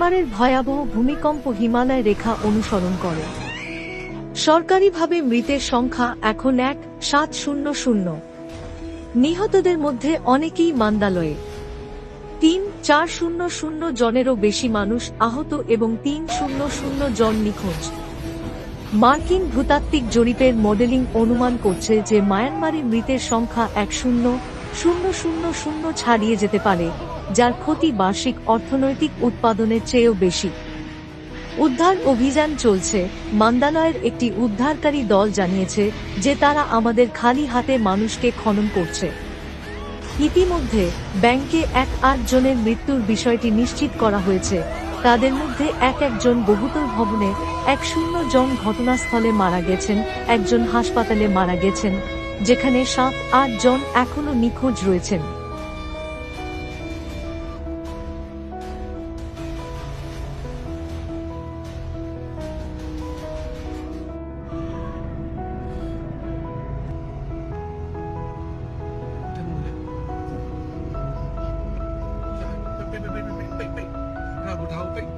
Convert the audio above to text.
মায়ানমারের ভয়াবহ ভূমিকম্প হিমালয় রেখা অনুসরণ করে। সরকারিভাবে মৃতের সংখ্যা এখন 1,700। নিহতদের মধ্যে অনেকেই মান্দালয়ে। 3,400 জনেরও বেশি মানুষ আহত এবং 300 জন নিখোঁজ। মার্কিন ভূতাত্ত্বিক জরিপের মডেলিং অনুমান করছে যে মায়ানমারে মৃতের সংখ্যা 1,000 ছাড়িয়ে যেতে পারে, যার ক্ষতি বার্ষিক অর্থনৈতিক উৎপাদনের চেয়েও বেশি। উদ্ধার অভিযান চলছে। মান্দালয়ের একটি উদ্ধারকারী দল জানিয়েছে যে তারা আমাদের খালি হাতে মানুষকে খনন করছে। ইতিমধ্যে ব্যাংকে 8 জনের মৃত্যুর বিষয়টি নিশ্চিত করা হয়েছে। তাদের মধ্যে একজন বহুতল ভবনে, 10 জন ঘটনাস্থলে মারা গেছেন, একজন হাসপাতালে মারা গেছেন, যেখানে 7-8 জন এখনও নিখোঁজ রয়েছেন। ra một thao